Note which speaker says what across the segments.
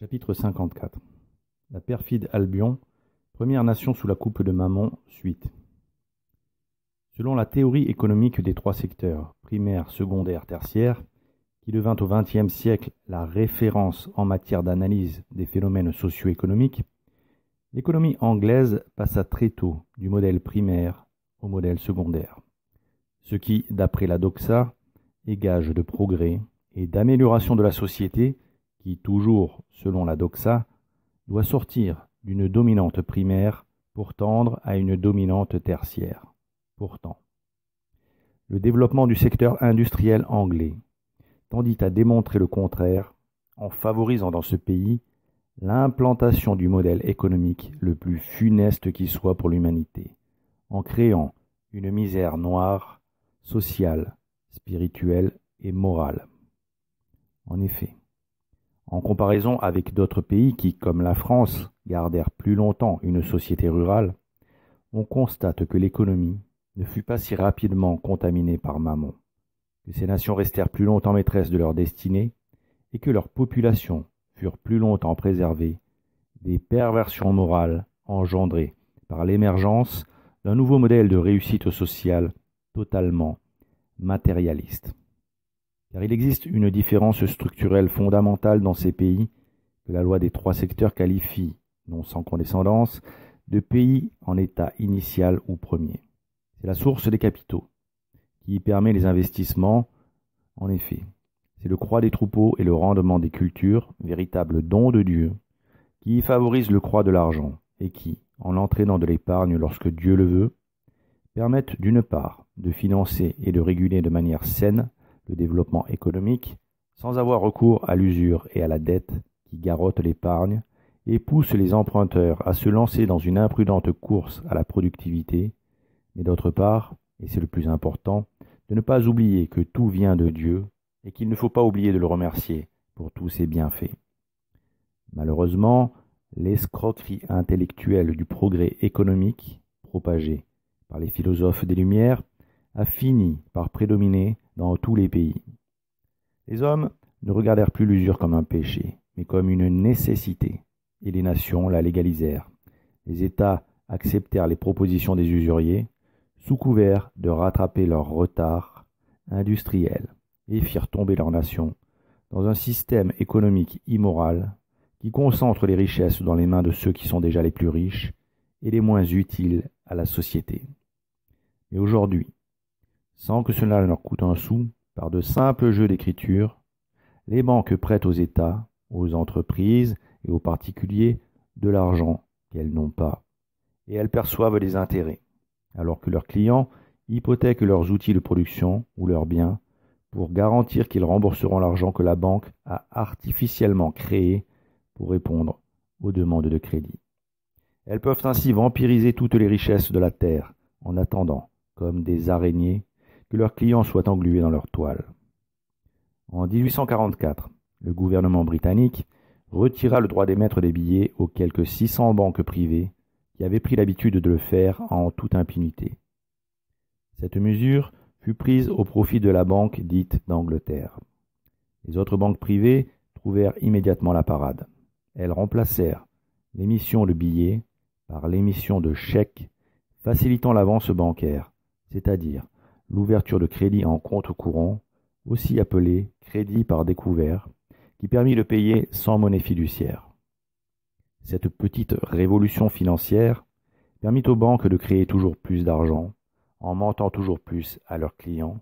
Speaker 1: Chapitre 54. La perfide Albion, première nation sous la coupe de Mammon, suite. Selon la théorie économique des trois secteurs, primaire, secondaire, tertiaire, qui devint au XXe siècle la référence en matière d'analyse des phénomènes socio-économiques, l'économie anglaise passa très tôt du modèle primaire au modèle secondaire, ce qui, d'après la doxa, est gage de progrès et d'amélioration de la société qui, toujours selon la doxa, doit sortir d'une dominante primaire pour tendre à une dominante tertiaire. Pourtant, le développement du secteur industriel anglais tendit à démontrer le contraire en favorisant dans ce pays l'implantation du modèle économique le plus funeste qui soit pour l'humanité, en créant une misère noire, sociale, spirituelle et morale. En effet, en comparaison avec d'autres pays qui, comme la France, gardèrent plus longtemps une société rurale, on constate que l'économie ne fut pas si rapidement contaminée par Mammon, que ces nations restèrent plus longtemps maîtresses de leur destinée et que leurs populations furent plus longtemps préservées des perversions morales engendrées par l'émergence d'un nouveau modèle de réussite sociale totalement matérialiste. Car il existe une différence structurelle fondamentale dans ces pays que la loi des trois secteurs qualifie, non sans condescendance, de pays en état initial ou premier. C'est la source des capitaux, qui y permet les investissements. En effet, c'est le croît des troupeaux et le rendement des cultures, véritable don de Dieu, qui y favorise le croît de l'argent et qui, en entraînant de l'épargne lorsque Dieu le veut, permettent d'une part de financer et de réguler de manière saine le développement économique, sans avoir recours à l'usure et à la dette qui garrottent l'épargne et poussent les emprunteurs à se lancer dans une imprudente course à la productivité, mais d'autre part, et c'est le plus important, de ne pas oublier que tout vient de Dieu et qu'il ne faut pas oublier de le remercier pour tous ses bienfaits. Malheureusement, l'escroquerie intellectuelle du progrès économique, propagée par les philosophes des Lumières, a fini par prédominer dans tous les pays. Les hommes ne regardèrent plus l'usure comme un péché, mais comme une nécessité, et les nations la légalisèrent. Les États acceptèrent les propositions des usuriers, sous couvert de rattraper leur retard industriel, et firent tomber leur nation dans un système économique immoral qui concentre les richesses dans les mains de ceux qui sont déjà les plus riches et les moins utiles à la société. Mais aujourd'hui, sans que cela leur coûte un sou, par de simples jeux d'écriture, les banques prêtent aux États, aux entreprises et aux particuliers de l'argent qu'elles n'ont pas, et elles perçoivent des intérêts, alors que leurs clients hypothèquent leurs outils de production ou leurs biens pour garantir qu'ils rembourseront l'argent que la banque a artificiellement créé pour répondre aux demandes de crédit. Elles peuvent ainsi vampiriser toutes les richesses de la terre en attendant, comme des araignées, que leurs clients soient englués dans leur toile. En 1844, le gouvernement britannique retira le droit d'émettre des billets aux quelques 600 banques privées qui avaient pris l'habitude de le faire en toute impunité. Cette mesure fut prise au profit de la banque dite d'Angleterre. Les autres banques privées trouvèrent immédiatement la parade. Elles remplacèrent l'émission de billets par l'émission de chèques facilitant l'avance bancaire, c'est-à-dire l'ouverture de crédit en compte courant, aussi appelé crédit par découvert, qui permit de payer sans monnaie fiduciaire. Cette petite révolution financière permit aux banques de créer toujours plus d'argent, en mentant toujours plus à leurs clients,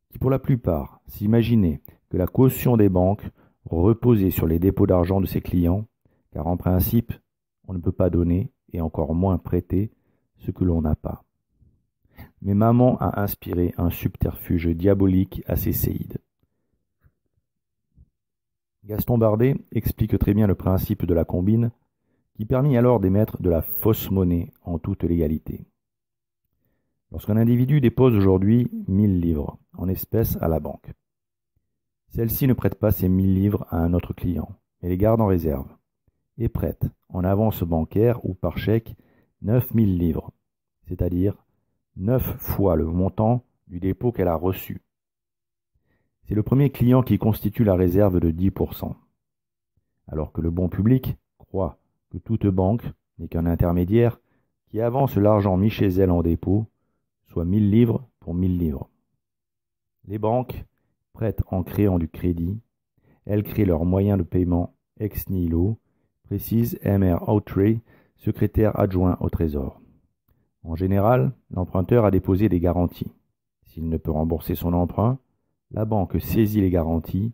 Speaker 1: qui pour la plupart s'imaginaient que la caution des banques reposait sur les dépôts d'argent de ses clients, car en principe, on ne peut pas donner, et encore moins prêter, ce que l'on n'a pas. Mais Mammon a inspiré un subterfuge diabolique à ses séides. Gaston Bardet explique très bien le principe de la combine, qui permit alors d'émettre de la fausse monnaie en toute légalité. Lorsqu'un individu dépose aujourd'hui 1000 livres en espèces à la banque, celle-ci ne prête pas ces 1000 livres à un autre client, mais les garde en réserve, et prête en avance bancaire ou par chèque 9000 livres, c'est-à-dire 9 fois le montant du dépôt qu'elle a reçu. C'est le premier client qui constitue la réserve de 10%. alors que le bon public croit que toute banque n'est qu'un intermédiaire qui avance l'argent mis chez elle en dépôt, soit 1000 livres pour 1000 livres. Les banques prêtent en créant du crédit, elles créent leurs moyens de paiement ex nihilo, précise M.R. Outray, secrétaire adjoint au Trésor. En général, l'emprunteur a déposé des garanties. S'il ne peut rembourser son emprunt, la banque saisit les garanties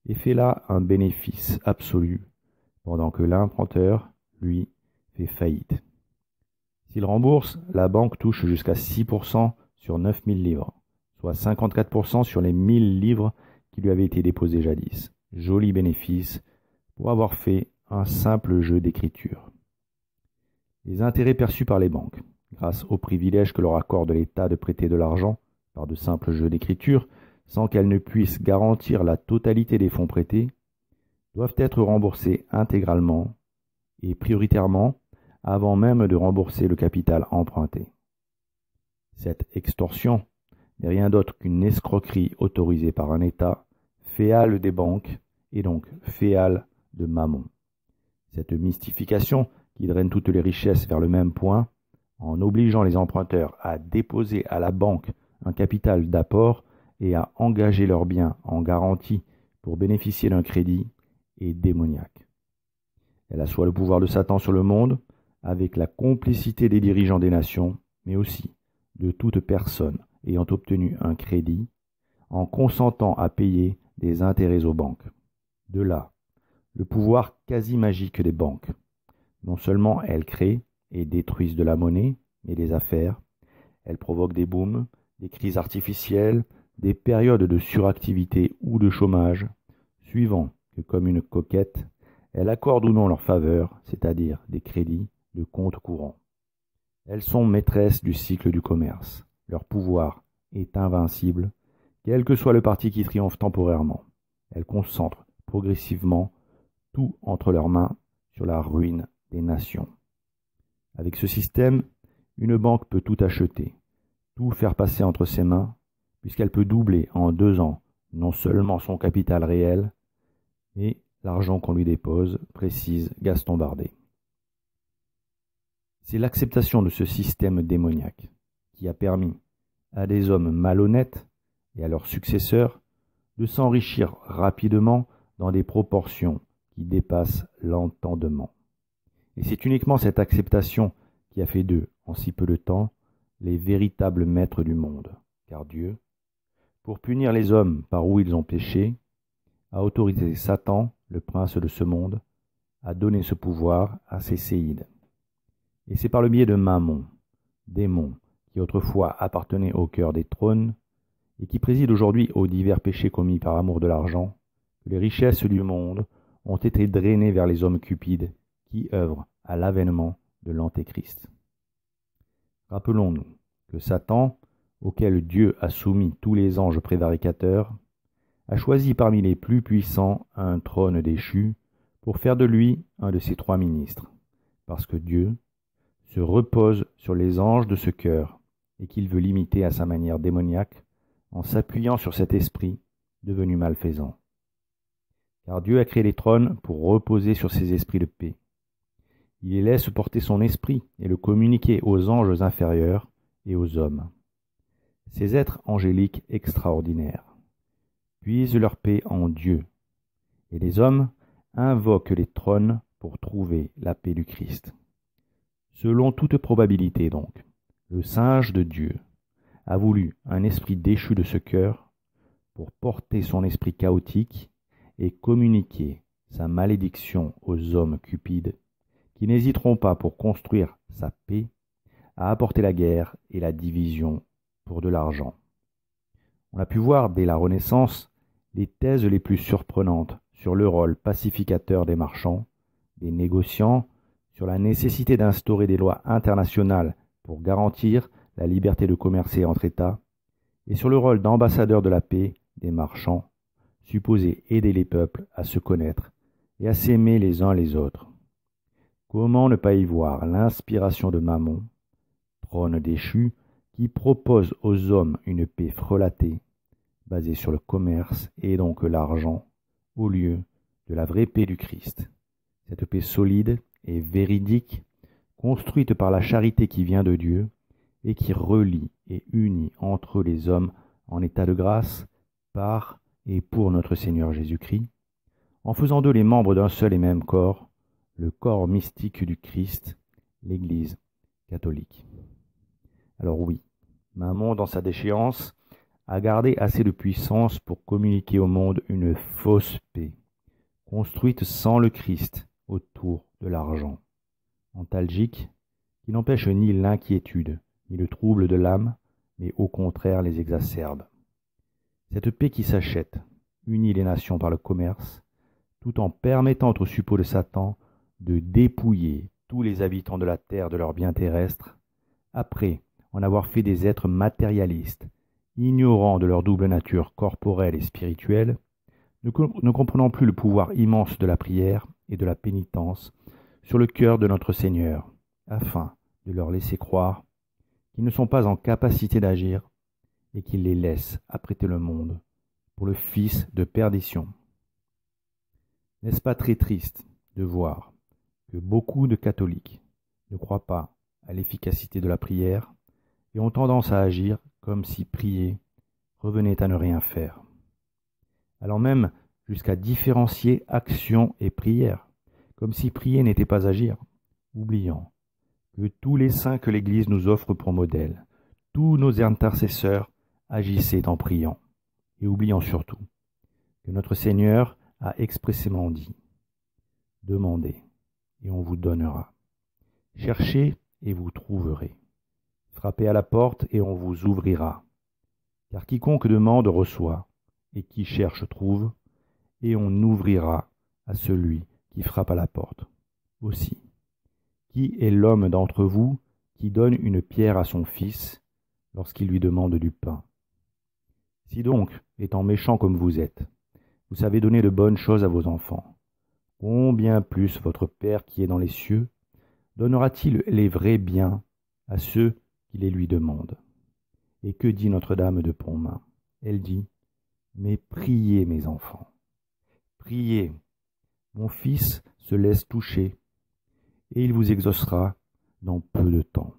Speaker 1: et fait là un bénéfice absolu, pendant que l'emprunteur, lui, fait faillite. S'il rembourse, la banque touche jusqu'à 6% sur 9000 livres, soit 54% sur les 1000 livres qui lui avaient été déposés jadis. Joli bénéfice pour avoir fait un simple jeu d'écriture. Les intérêts perçus par les banques, grâce au privilège que leur accorde l'État de prêter de l'argent par de simples jeux d'écriture, sans qu'elles ne puissent garantir la totalité des fonds prêtés, doivent être remboursés intégralement et prioritairement avant même de rembourser le capital emprunté. Cette extorsion n'est rien d'autre qu'une escroquerie autorisée par un État, féal des banques et donc féal de Mammon. Cette mystification qui draine toutes les richesses vers le même point, en obligeant les emprunteurs à déposer à la banque un capital d'apport et à engager leurs biens en garantie pour bénéficier d'un crédit, est démoniaque. Elle assoit le pouvoir de Satan sur le monde avec la complicité des dirigeants des nations, mais aussi de toute personne ayant obtenu un crédit en consentant à payer des intérêts aux banques. De là, le pouvoir quasi magique des banques. Non seulement elles créent et détruisent de la monnaie, mais des affaires, elles provoquent des booms, des crises artificielles, des périodes de suractivité ou de chômage, suivant que comme une coquette, elles accordent ou non leur faveur, c'est-à-dire des crédits de compte courant. Elles sont maîtresses du cycle du commerce. Leur pouvoir est invincible, quel que soit le parti qui triomphe temporairement. Elles concentrent progressivement tout entre leurs mains sur la ruine des nations. Avec ce système, une banque peut tout acheter, tout faire passer entre ses mains, puisqu'elle peut doubler en 2 ans non seulement son capital réel, mais l'argent qu'on lui dépose, précise Gaston Bardet. C'est l'acceptation de ce système démoniaque qui a permis à des hommes malhonnêtes et à leurs successeurs de s'enrichir rapidement dans des proportions qui dépassent l'entendement. Et c'est uniquement cette acceptation qui a fait d'eux, en si peu de temps, les véritables maîtres du monde. Car Dieu, pour punir les hommes par où ils ont péché, a autorisé Satan, le prince de ce monde, à donner ce pouvoir à ses séides. Et c'est par le biais de Mammon, démon, qui autrefois appartenait au cœur des trônes, et qui préside aujourd'hui aux divers péchés commis par amour de l'argent, que les richesses du monde ont été drainées vers les hommes cupides qui œuvrent à l'avènement de l'Antéchrist. Rappelons-nous que Satan, auquel Dieu a soumis tous les anges prévaricateurs, a choisi parmi les plus puissants un trône déchu pour faire de lui un de ses 3 ministres, parce que Dieu se repose sur les anges de ce cœur et qu'il veut l'imiter à sa manière démoniaque en s'appuyant sur cet esprit devenu malfaisant. Car Dieu a créé les trônes pour reposer sur ces esprits de paix. Il les laisse porter son esprit et le communiquer aux anges inférieurs et aux hommes. Ces êtres angéliques extraordinaires puisent leur paix en Dieu, et les hommes invoquent les trônes pour trouver la paix du Christ. Selon toute probabilité donc, le singe de Dieu a voulu un esprit déchu de ce cœur pour porter son esprit chaotique et communiquer sa malédiction aux hommes cupides qui n'hésiteront pas pour construire sa paix à apporter la guerre et la division pour de l'argent. On a pu voir dès la Renaissance les thèses les plus surprenantes sur le rôle pacificateur des marchands, des négociants, sur la nécessité d'instaurer des lois internationales pour garantir la liberté de commercer entre États, et sur le rôle d'ambassadeurs de la paix des marchands, supposés aider les peuples à se connaître et à s'aimer les uns les autres. Comment ne pas y voir l'inspiration de Mammon, trône déchu, qui propose aux hommes une paix frelatée, basée sur le commerce et donc l'argent, au lieu de la vraie paix du Christ, Cette paix solide et véridique, construite par la charité qui vient de Dieu et qui relie et unit entre les hommes en état de grâce par et pour notre Seigneur Jésus-Christ, en faisant d'eux les membres d'un seul et même corps, le corps mystique du Christ, l'Église catholique. Alors oui, Mammon, dans sa déchéance, a gardé assez de puissance pour communiquer au monde une fausse paix, construite sans le Christ autour de l'argent, antalgique, qui n'empêche ni l'inquiétude, ni le trouble de l'âme, mais au contraire les exacerbe. Cette paix qui s'achète, unit les nations par le commerce, tout en permettant au suppôt de Satan de dépouiller tous les habitants de la terre de leurs biens terrestres, après en avoir fait des êtres matérialistes, ignorant de leur double nature corporelle et spirituelle, ne comprenant plus le pouvoir immense de la prière et de la pénitence sur le cœur de notre Seigneur, afin de leur laisser croire qu'ils ne sont pas en capacité d'agir et qu'il les laisse apprêter le monde pour le fils de perdition. N'est-ce pas très triste de voir que beaucoup de catholiques ne croient pas à l'efficacité de la prière et ont tendance à agir comme si prier revenait à ne rien faire, allant même jusqu'à différencier action et prière, comme si prier n'était pas agir, oubliant que tous les saints que l'Église nous offre pour modèle, tous nos intercesseurs agissaient en priant, et oubliant surtout que notre Seigneur a expressément dit « Demandez, et on vous donnera. Cherchez, et vous trouverez. Frappez à la porte, et on vous ouvrira. Car quiconque demande reçoit, et qui cherche trouve, et on ouvrira à celui qui frappe à la porte. Aussi, qui est l'homme d'entre vous qui donne une pierre à son fils lorsqu'il lui demande du pain? Si donc, étant méchant comme vous êtes, vous savez donner de bonnes choses à vos enfants, combien plus votre Père qui est dans les cieux donnera-t-il les vrais biens à ceux qui les lui demandent? Et que dit Notre-Dame de Pontmain? Elle dit « Mais priez, mes enfants, priez, mon fils se laisse toucher, et il vous exaucera dans peu de temps. »